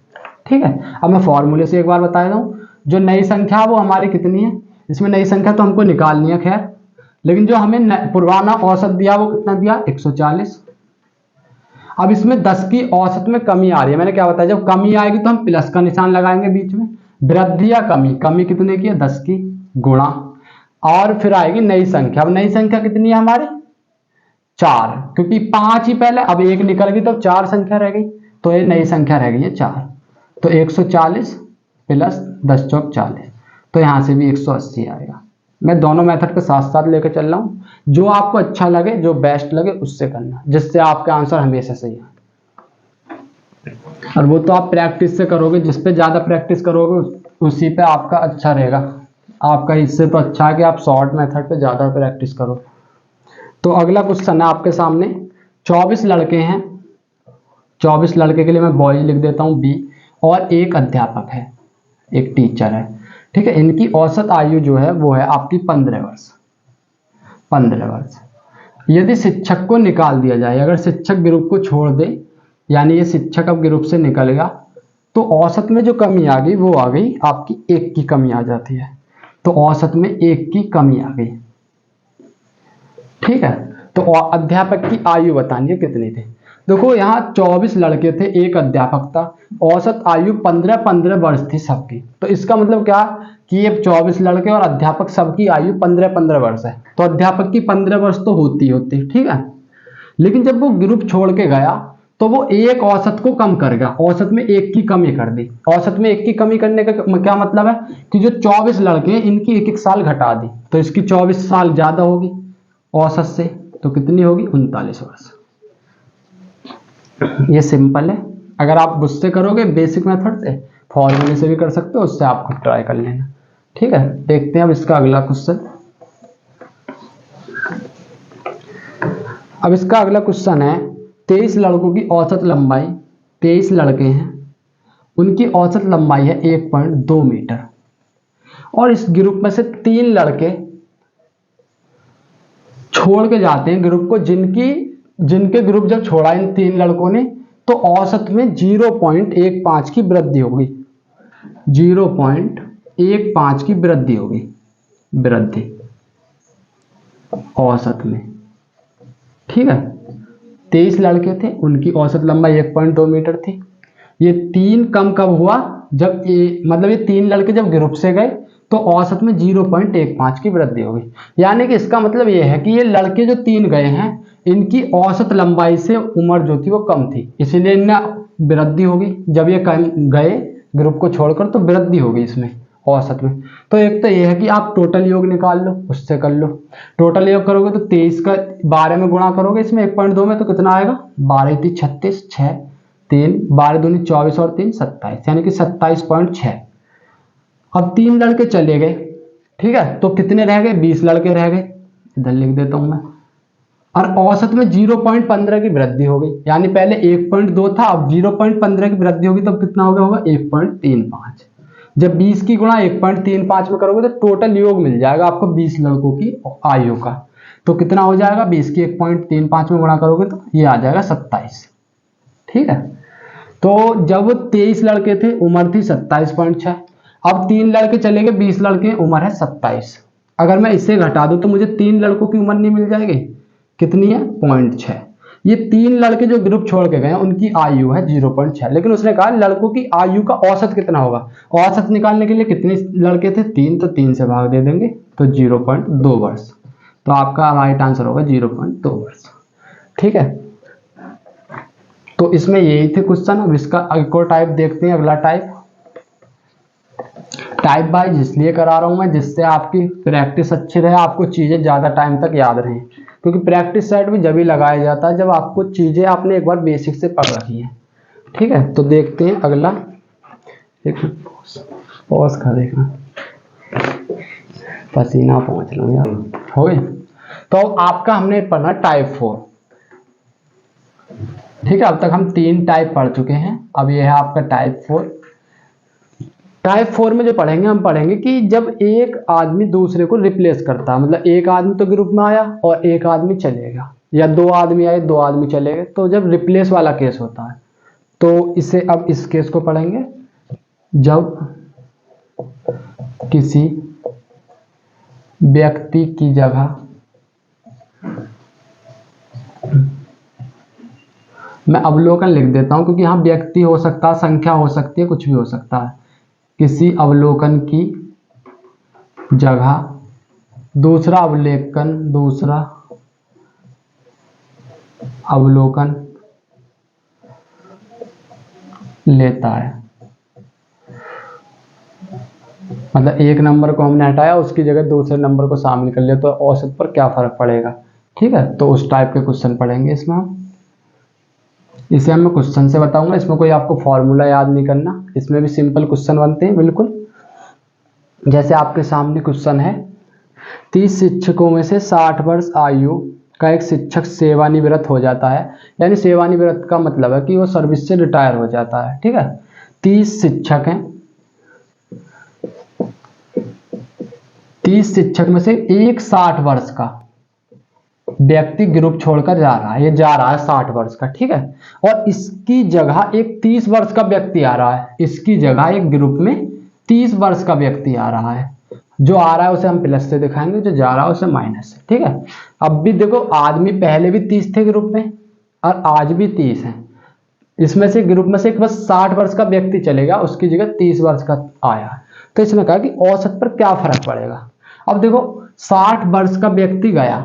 ठीक है, अब मैं फॉर्मूले से एक बार बता देता हूँ। जो नई संख्या वो हमारी कितनी है, इसमें नई संख्या तो हमको निकालनी है खैर, लेकिन जो हमें पुराना औसत दिया वो कितना दिया, 140। अब इसमें 10 की औसत में कमी आ रही है, मैंने क्या बताया, जब कमी आएगी तो हम प्लस का निशान लगाएंगे बीच में। वृद्धि या कमी, कमी कितने की है, 10 की, गुणा, और फिर आएगी नई संख्या। अब नई संख्या कितनी है हमारी, 4, क्योंकि 5 ही पहले, अब 1 निकल गई तो 4 संख्या रह गई, तो ये नई संख्या रह गई है 4। तो 140 प्लस 10 चौक 40, तो यहां से भी 180 आएगा। मैं दोनों मेथड के साथ साथ लेकर चल रहा हूं, जो आपको अच्छा लगे, जो बेस्ट लगे उससे करना, जिससे आपका आंसर हमेशा सही है। और वो तो आप प्रैक्टिस से करोगे, जिस पे ज्यादा प्रैक्टिस करोगे उसी पे आपका अच्छा रहेगा। आपका इससे तो अच्छा है कि आप शॉर्ट मेथड पे ज्यादा प्रैक्टिस करो। तो अगला क्वेश्चन है आपके सामने, 24 लड़के हैं, 24 लड़के के लिए मैं बॉयज लिख देता हूं बी, और एक अध्यापक है, एक टीचर है, ठीक है। इनकी औसत आयु जो है वो है आपकी 15 वर्ष, 15 वर्ष। यदि शिक्षक को निकाल दिया जाए, अगर शिक्षक ग्रुप को छोड़ दे, यानी ये शिक्षक अब ग्रुप से निकल गया, तो औसत में जो कमी आ गई वो आ गई आपकी 1 की कमी आ जाती है। तो औसत में 1 की कमी आ गई, ठीक है। तो अध्यापक की आयु बतानी है कितनी थी। देखो यहाँ 24 लड़के थे, एक अध्यापक था, औसत आयु 15-15 वर्ष थी सबकी। तो इसका मतलब क्या कि ये 24 लड़के और अध्यापक सबकी आयु 15-15 वर्ष है, तो अध्यापक की 15 वर्ष तो होती होती, ठीक है। लेकिन जब वो ग्रुप छोड़ के गया तो वो एक औसत को कम कर गया, औसत में 1 की कमी कर दी। औसत में 1 की कमी करने का क्या मतलब है कि जो 24 लड़के हैं इनकी 1-1 साल घटा दी, तो इसकी 24 साल ज्यादा होगी औसत से, तो कितनी होगी, 39 वर्ष। ये सिंपल है। अगर आप मुझसे करोगे बेसिक मेथड से, फॉर्मूले से भी कर सकते हो, उससे आप खुद ट्राई कर लेना, ठीक है। देखते हैं अब इसका अगला क्वेश्चन। अब इसका अगला क्वेश्चन है, 23 लड़कों की औसत लंबाई, 23 लड़के हैं, उनकी औसत लंबाई है 1.2 मीटर, और इस ग्रुप में से 3 लड़के छोड़ के जाते हैं ग्रुप को, जिनके ग्रुप जब छोड़ा इन 3 लड़कों ने, तो औसत में 0.15 की वृद्धि होगी, 0.15 की वृद्धि होगी, वृद्धि औसत में, ठीक है। 23 लड़के थे, उनकी औसत लंबाई 1.2 मीटर थी। ये 3 कम कब हुआ, जब ये 3 लड़के जब ग्रुप से गए तो औसत में 0.15 की वृद्धि होगी। यानी कि इसका मतलब ये है कि ये लड़के जो 3 गए हैं, इनकी औसत लंबाई से उम्र जो थी वो कम थी, इसीलिए इनमें वृद्धि होगी। जब ये गए ग्रुप को छोड़कर तो वृद्धि होगी इसमें औसत में। तो एक तो ये है कि आप टोटल योग निकाल लो, उससे कर लो। टोटल योग करोगे तो 23 का 12 में गुणा करोगे इसमें 1.2 में, तो कितना आएगा, 12 3 36, 6 3 12 दूनी 24 और 3 27, यानी कि 27.6। अब 3 लड़के चले गए, ठीक है, तो कितने रह गए, 20 लड़के रह गए, इधर लिख देता हूं मैं। और औसत में 0.15 की वृद्धि हो गई, यानी पहले 1.2 था, अब 0.15 की वृद्धि होगी, तब कितना हो गया होगा, 1.35। जब 20 की गुणा 1.35 में करोगे तो टोटल योग मिल जाएगा आपको 20 लड़कों की आयु का। तो कितना हो जाएगा, 20 की 1.35 में गुणा करोगे तो ये आ जाएगा 27, ठीक है। तो जब 23 लड़के थे, उम्र थी 27.6, अब 3 लड़के चले गए, 20 लड़के, उम्र है 27। अगर मैं इससे घटा दूं तो मुझे 3 लड़कों की उम्र नहीं मिल जाएगी, कितनी है, 0.6। ये 3 लड़के जो ग्रुप छोड़ के गए हैं उनकी आयु है 0.6, लेकिन उसने कहा लड़कों की आयु का औसत कितना होगा। औसत निकालने के लिए कितने लड़के थे, 3, तो 3 से भाग दे देंगे, तो 0.2 वर्ष। तो आपका राइट आंसर होगा 0.2 वर्ष, ठीक है। तो इसमें यही थे क्वेश्चन। अब इसका एक और टाइप देखते हैं, अगला टाइप वाइज इसलिए करा रहा हूं मैं, जिससे आपकी प्रैक्टिस अच्छी रहे, आपको चीजें ज्यादा टाइम तक याद रहें, क्योंकि प्रैक्टिस सेट भी जब ही लगाया जाता है जब आपको चीजें आपने एक बार बेसिक से पढ़ रखी हैं, ठीक है। तो देखते हैं अगला, एक पॉज कर देखना, पसीना पहुंच लो यार, हो गए। तो आपका हमने पढ़ना टाइप 4, ठीक है। अब तक हम 3 टाइप पढ़ चुके हैं, अब ये है आपका टाइप 4। टाइप 4 में जो पढ़ेंगे, हम पढ़ेंगे कि जब एक आदमी दूसरे को रिप्लेस करता है, मतलब एक आदमी तो ग्रुप में आया और एक आदमी चलेगा, या 2 आदमी आए 2 आदमी चले गए, तो जब रिप्लेस वाला केस होता है तो इसे, अब इस केस को पढ़ेंगे। जब किसी व्यक्ति की जगह, मैं अवलोकन लिख देता हूं क्योंकि यहाँ व्यक्ति हो सकता है, संख्या हो सकती है, कुछ भी हो सकता है। किसी अवलोकन की जगह दूसरा अवलोकन लेता है, मतलब एक नंबर को हमने हटाया, उसकी जगह दूसरे नंबर को शामिल कर लिया, तो औसत पर क्या फर्क पड़ेगा। ठीक है, तो उस टाइप के क्वेश्चन पढ़ेंगे इसमें हम। इसे हम क्वेश्चन से बताऊंगा, इसमें कोई आपको फॉर्मूला याद नहीं करना, इसमें भी सिंपल क्वेश्चन बनते हैं बिल्कुल। जैसे आपके सामने क्वेश्चन है, 30 शिक्षकों में से 60 वर्ष आयु का एक शिक्षक सेवानिवृत्त हो जाता है। यानी सेवानिवृत्त का मतलब है कि वो सर्विस से रिटायर हो जाता है। ठीक है, 30 शिक्षक हैं, 30 शिक्षक में से एक 60 वर्ष का व्यक्ति ग्रुप छोड़कर जा रहा है, ये जा रहा है 60 वर्ष का। ठीक है, और इसकी जगह एक 30 वर्ष का व्यक्ति आ रहा है, इसकी जगह एक ग्रुप में 30 वर्ष का व्यक्ति आ रहा है। जो आ रहा है उसे हम प्लस से दिखाएंगे, जो जा रहा है उसे माइनस से। ठीक है, अब भी देखो आदमी पहले भी 30 थे ग्रुप में और आज भी 30 हैं, इसमें से ग्रुप में से एक बस 60 वर्ष का व्यक्ति चलेगा, उसकी जगह 30 वर्ष का आया। तो इसने कहा कि औसत पर क्या फर्क पड़ेगा। अब देखो 60 वर्ष का व्यक्ति गया,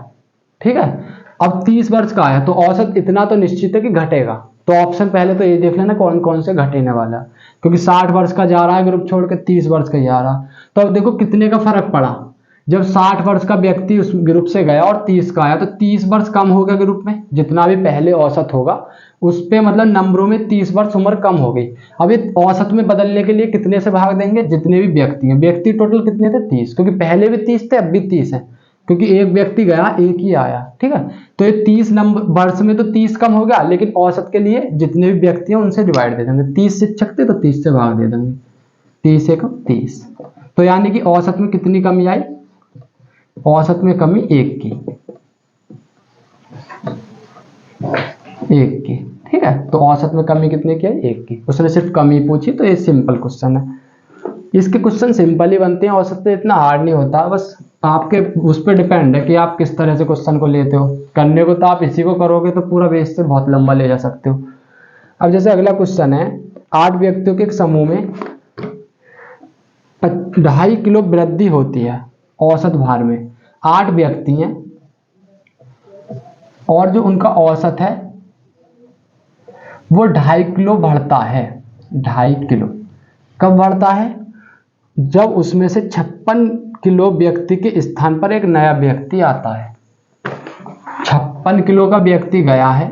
ठीक है, अब 30 वर्ष का आया, तो औसत इतना तो निश्चित है कि घटेगा। तो ऑप्शन पहले तो ये देख लेना कौन कौन से घटेने वाला, क्योंकि 60 वर्ष का जा रहा है ग्रुप छोड़ के, 30 वर्ष का ही आ रहा। तो अब देखो कितने का फर्क पड़ा, जब 60 वर्ष का व्यक्ति उस ग्रुप से गया और 30 का आया, तो 30 वर्ष कम हो गया ग्रुप में, जितना भी पहले औसत होगा उस पे मतलब नंबरों में 30 वर्ष उम्र कम हो गई। अब ये औसत में बदलने के लिए कितने से भाग देंगे, जितने भी व्यक्ति हैं। व्यक्ति टोटल कितने थे, 30, क्योंकि पहले भी 30 थे, अब भी 30 है, क्योंकि एक व्यक्ति गया एक ही आया। ठीक है, तो ये 30 नंबर वर्ष में तो 30 कम हो गया, लेकिन औसत के लिए जितने भी व्यक्ति हैं उनसे डिवाइड दे देंगे। 30 शिक्षक थे तो 30 से भाग दे देंगे, 30 एकम 30। तो यानी कि औसत में कितनी कमी आई, औसत में कमी 1 की, 1 की। ठीक है, तो औसत में कमी कितने की है, 1 की। उसने सिर्फ कमी पूछी, तो ये सिंपल क्वेश्चन है। इसके क्वेश्चन सिंपल ही बनते हैं, औसत से इतना हार्ड नहीं होता, बस आपके उस पर डिपेंड है कि आप किस तरह से क्वेश्चन को लेते हो। करने को तो आप इसी को करोगे तो पूरा बेस से बहुत लंबा ले जा सकते हो। अब जैसे अगला क्वेश्चन है, 8 व्यक्तियों के एक समूह में 2.5 किलो वृद्धि होती है औसत भार में। 8 व्यक्ति हैं और जो उनका औसत है वो 2.5 किलो बढ़ता है। 2.5 किलो कब बढ़ता है, जब उसमें से 56 किलो व्यक्ति के स्थान पर एक नया व्यक्ति आता है। 56 किलो का व्यक्ति गया है,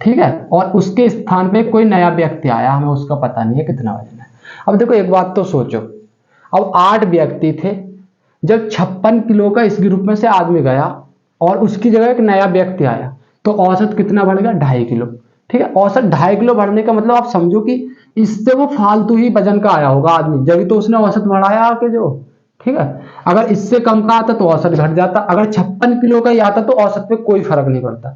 ठीक है, और उसके स्थान पे कोई नया व्यक्ति आया, हमें उसका पता नहीं है कितना वजन है। अब देखो एक बात तो सोचो, अब 8 व्यक्ति थे, जब 56 किलो का इस ग्रुप में से आदमी गया और उसकी जगह एक नया व्यक्ति आया, तो औसत कितना बढ़ गया, 2.5 किलो। ठीक है, औसत 2.5 किलो बढ़ने का मतलब आप समझो कि इससे वो फालतू ही वजन का आया होगा आदमी, जब तो उसने औसत बढ़ाया आके जो। ठीक है, अगर इससे कम का आता तो औसत घट जाता, अगर 56 किलो का ही आता तो औसत पे कोई फर्क नहीं पड़ता।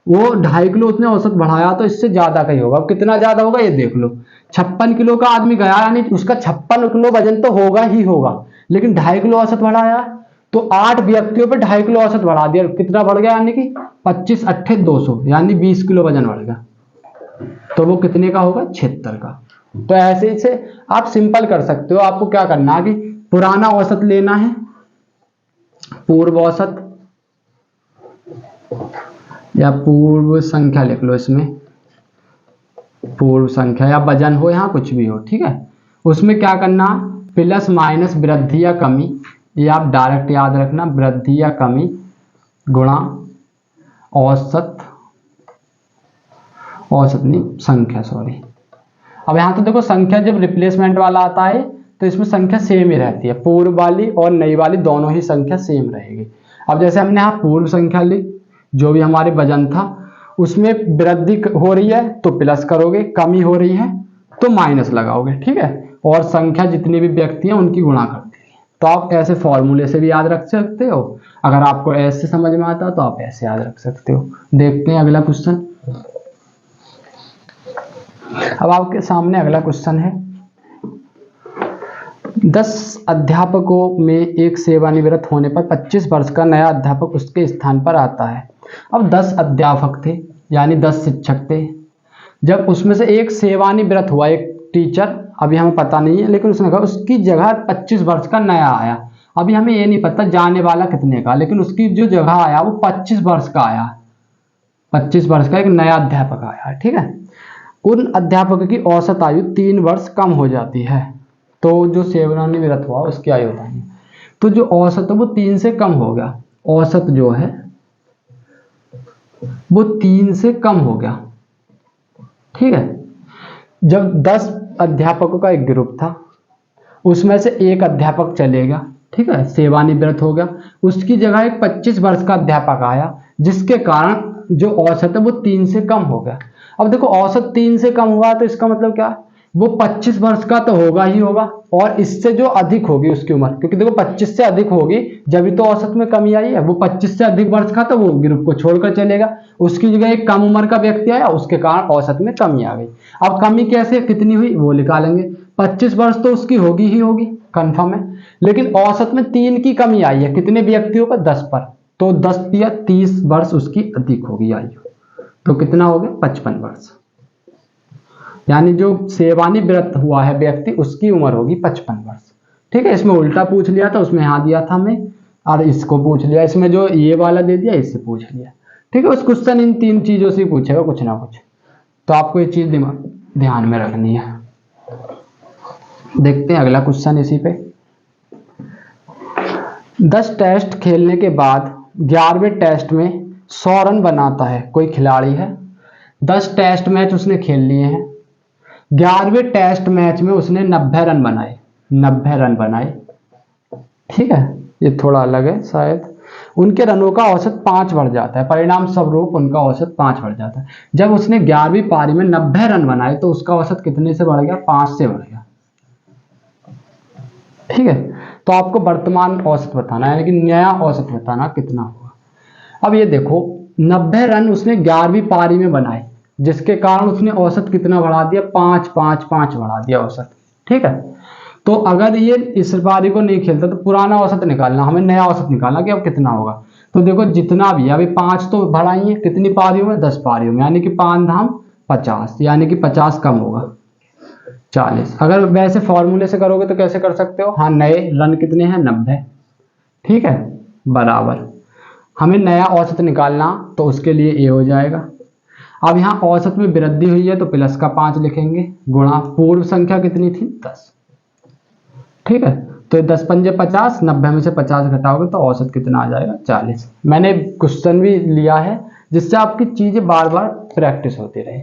वो 2.5 किलो उसने औसत बढ़ाया तो इससे ज्यादा का ही होगा। अब कितना ज्यादा होगा ये देख लो, 56 किलो का आदमी गया, यानी उसका 56 किलो वजन तो होगा ही होगा, लेकिन 2.5 किलो औसत बढ़ाया, तो 8 व्यक्तियों पे 2.5 किलो औसत बढ़ा दिया, कितना बढ़ गया, यानी कि 25 8 200, यानी 20 किलो वजन बढ़ गया। तो वो कितने का होगा, 76 का। तो ऐसे से आप सिंपल कर सकते हो। आपको क्या करना है कि पुराना औसत लेना है, पूर्व औसत या पूर्व संख्या लिख लो, इसमें पूर्व संख्या या वजन हो, यहाँ कुछ भी हो। ठीक है, उसमें क्या करना, प्लस माइनस वृद्धि या कमी, ये आप डायरेक्ट याद रखना, वृद्धि या कमी गुणा औसत, औसत नहीं संख्या, सॉरी। अब यहाँ तो देखो संख्या जब रिप्लेसमेंट वाला आता है तो इसमें संख्या सेम ही रहती है, पूर्व वाली और नई वाली दोनों ही संख्या सेम रहेगी। अब जैसे हमने यहाँ पूर्व संख्या ली, जो भी हमारे वजन था उसमें वृद्धि हो रही है तो प्लस करोगे, कमी हो रही है तो माइनस लगाओगे। ठीक है, और संख्या जितनी भी व्यक्ति हैं उनकी गुणा कर देंगे। तो आप ऐसे फॉर्मूले से भी याद रख सकते हो, अगर आपको ऐसे समझ में आता तो आप ऐसे याद रख सकते हो। देखते हैं अगला क्वेश्चन। अब आपके सामने अगला क्वेश्चन है, 10 अध्यापकों में एक सेवानिवृत्त होने पर 25 वर्ष का नया अध्यापक उसके स्थान पर आता है। अब 10 अध्यापक थे, यानी 10 शिक्षक थे। जब उसमें से एक सेवानिवृत्त हुआ, एक टीचर, अभी हमें पता नहीं है, लेकिन उसने कहा उसकी जगह 25 वर्ष का नया आया। अभी हमें ये नहीं पता जाने वाला कितने का, लेकिन उसकी जो जगह आया वो 25 वर्ष का आया। 25 वर्ष का एक नया अध्यापक आया, ठीक है। उन अध्यापकों की औसत आयु 3 वर्ष कम हो जाती है। तो जो सेवानिवृत्त हुआ उसकी आयु बताइए। तो जो औसत है वो 3 से कम हो गया, औसत जो है वो 3 से कम हो गया, ठीक है। जब 10 अध्यापकों का एक ग्रुप था, उसमें से एक अध्यापक चले गया, ठीक है, सेवानिवृत्त हो गया। उसकी जगह एक 25 वर्ष का अध्यापक आया, जिसके कारण जो औसत है वो 3 से कम हो गया। अब देखो औसत 3 से कम हुआ तो इसका मतलब क्या, वो 25 वर्ष का तो होगा ही होगा, और इससे जो अधिक होगी उसकी उम्र, क्योंकि देखो 25 से अधिक होगी जब तो औसत में कमी आई है। वो 25 से अधिक वर्ष का तो वो ग्रुप को छोड़कर चलेगा, उसकी जगह एक कम उम्र का व्यक्ति आया, उसके कारण औसत में कमी आ गई। अब कमी कैसे कितनी हुई वो निकालेंगे। 25 वर्ष तो उसकी होगी ही होगी, कंफर्म है, लेकिन औसत में 3 की कमी आई है, कितने व्यक्तियों पर, 10 पर। तो 10 या 30 वर्ष उसकी अधिक होगी आयु, तो कितना हो गया, 55 वर्ष। यानी जो सेवानिवृत्त हुआ है व्यक्ति उसकी उम्र होगी 55 वर्ष, ठीक है। इसमें उल्टा पूछ लिया था, उसमें यहाँ दिया था हमें, और इसको पूछ लिया, इसमें जो ये वाला दे दिया इससे पूछ लिया, ठीक है। उस क्वेश्चन इन 3 चीजों से पूछेगा कुछ ना कुछ, तो आपको ये चीज ध्यान में रखनी है। देखते हैं अगला क्वेश्चन इसी पे। 10 टेस्ट खेलने के बाद 11वें टेस्ट में 100 रन बनाता है कोई खिलाड़ी है। 10 टेस्ट मैच उसने खेल लिए हैं, 11वें टेस्ट मैच में उसने 90 रन बनाए, 90 रन बनाए, ठीक है। ये थोड़ा अलग है शायद। उनके रनों का औसत 5 बढ़ जाता है, परिणाम स्वरूप उनका औसत 5 बढ़ जाता है। जब उसने 11वीं पारी में 90 रन बनाए तो उसका औसत कितने से बढ़ गया, 5 से बढ़ गया, ठीक है। तो आपको वर्तमान औसत बताना है, लेकिन नया औसत बताना कितना होगा। अब ये देखो 90 रन उसने 11वीं पारी में बनाए, जिसके कारण उसने औसत कितना बढ़ा दिया, 5 5 5 बढ़ा दिया औसत, ठीक है। तो अगर ये इस पारी को नहीं खेलता तो पुराना औसत निकालना, हमें नया औसत निकालना कि अब कितना होगा। तो देखो जितना भी, अभी 5 तो बढ़ाई है, कितनी पारियों में, 10 पारियों में, यानी कि 5 धाम 50, यानी कि 50 कम होगा 40। अगर वैसे फॉर्मूले से करोगे तो कैसे कर सकते हो, हाँ नए रन कितने हैं, 90, ठीक है, बराबर। हमें नया औसत निकालना तो उसके लिए ये हो जाएगा। अब यहाँ औसत में वृद्धि हुई है तो प्लस का 5 लिखेंगे, गुणा पूर्व संख्या कितनी थी, 10, ठीक है। तो 10 पंजे 50, 90 में से 50 घटाओगे तो औसत कितना आ जाएगा, 40। मैंने क्वेश्चन भी लिया है जिससे आपकी चीजें बार बार प्रैक्टिस होती रहे,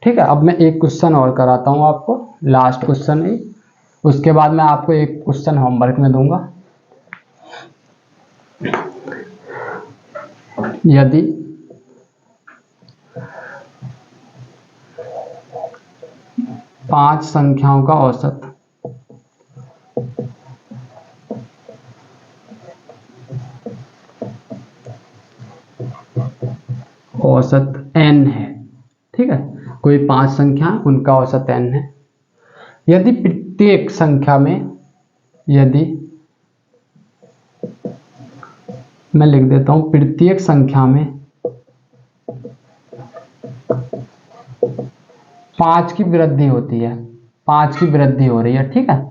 ठीक है। अब मैं एक क्वेश्चन और कराता हूँ आपको, लास्ट क्वेश्चन है, उसके बाद मैं आपको एक क्वेश्चन होमवर्क में दूंगा। यदि पांच संख्याओं का औसत n है, ठीक है, कोई 5 संख्या उनका औसत n है। यदि प्रत्येक संख्या में, यदि मैं लिख देता हूं, प्रत्येक संख्या में 5 की वृद्धि होती है, 5 की वृद्धि हो रही है, ठीक है,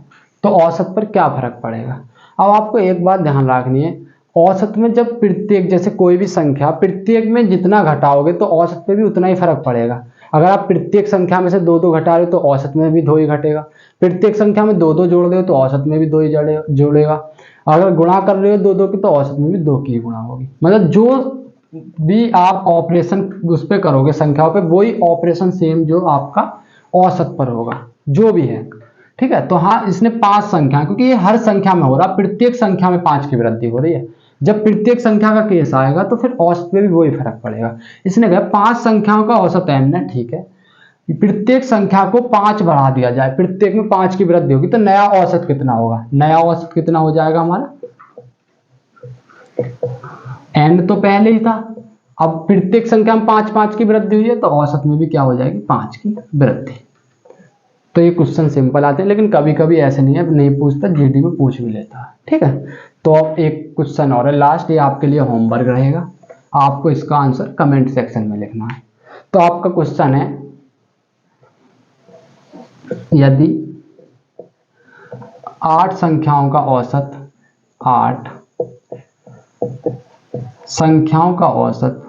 तो औसत पर क्या फर्क पड़ेगा। अब आपको एक बात ध्यान रखनी है, औसत में जब प्रत्येक, जैसे कोई भी संख्या प्रत्येक में जितना घटाओगे तो औसत पे भी उतना ही फर्क पड़ेगा। अगर आप प्रत्येक संख्या में से 2 घटा रहे हो तो औसत में भी 2 ही घटेगा, प्रत्येक संख्या में 2 जोड़ रहे हो तो औसत में भी 2 ही जोड़ेगा, अगर गुणा कर रहे हो 2 की तो औसत में भी 2 की गुणा होगी। मतलब जो भी आप ऑपरेशन उस पर करोगे संख्याओं पे, वही ऑपरेशन सेम जो आपका औसत पर होगा, जो भी है, ठीक है। तो हाँ, इसने 5 संख्या, क्योंकि ये हर संख्या में हो रहा, प्रत्येक संख्या में 5 की वृद्धि हो रही है। जब प्रत्येक संख्या का केस आएगा तो फिर औसत पे भी वही फर्क पड़ेगा। इसने कहा 5 संख्याओं का औसत n है, ठीक है, प्रत्येक संख्या को 5 बढ़ा दिया जाए, प्रत्येक में 5 की वृद्धि होगी, तो नया औसत कितना होगा, नया औसत कितना हो जाएगा हमारा, n तो पहले ही था, अब प्रत्येक संख्या में 5 5 की वृद्धि हुई है तो औसत में भी क्या हो जाएगी, 5 की वृद्धि, तो ये क्वेश्चन सिंपल आते हैं, लेकिन कभी कभी ऐसे नहीं है, नहीं पूछता, जीडी में पूछ भी लेता है। ठीक है, तो अब एक क्वेश्चन और है लास्ट, ये आपके लिए होमवर्क रहेगा, आपको इसका आंसर कमेंट सेक्शन में लिखना है। तो आपका क्वेश्चन है, यदि 8 संख्याओं का औसत 8 संख्याओं का औसत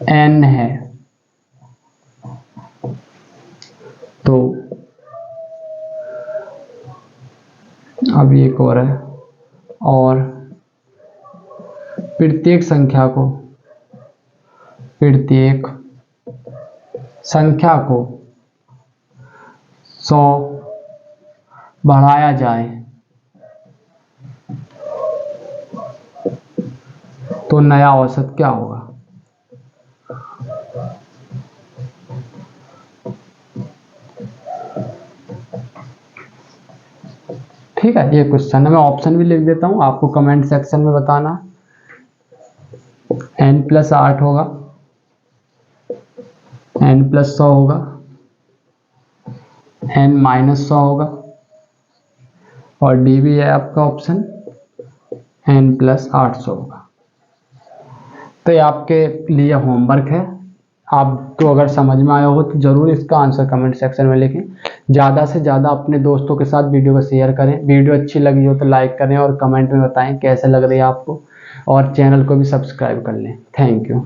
n है, तो अब एक और है, और प्रत्येक संख्या को 100 बढ़ाया जाए तो नया औसत क्या होगा। ठीक है, ये क्वेश्चन है, मैं ऑप्शन भी लिख देता हूं, आपको कमेंट सेक्शन में बताना। n+8 होगा, n+100 होगा, n-100 होगा, और डी भी है आपका ऑप्शन, n+800 होगा। तो ये आपके लिए होमवर्क है, आपको अगर समझ में आया हो तो ज़रूर इसका आंसर कमेंट सेक्शन में लिखें। ज़्यादा से ज़्यादा अपने दोस्तों के साथ वीडियो को शेयर करें, वीडियो अच्छी लगी हो तो लाइक करें और कमेंट में बताएं कैसे लग रही है आपको, और चैनल को भी सब्सक्राइब कर लें। Thank you.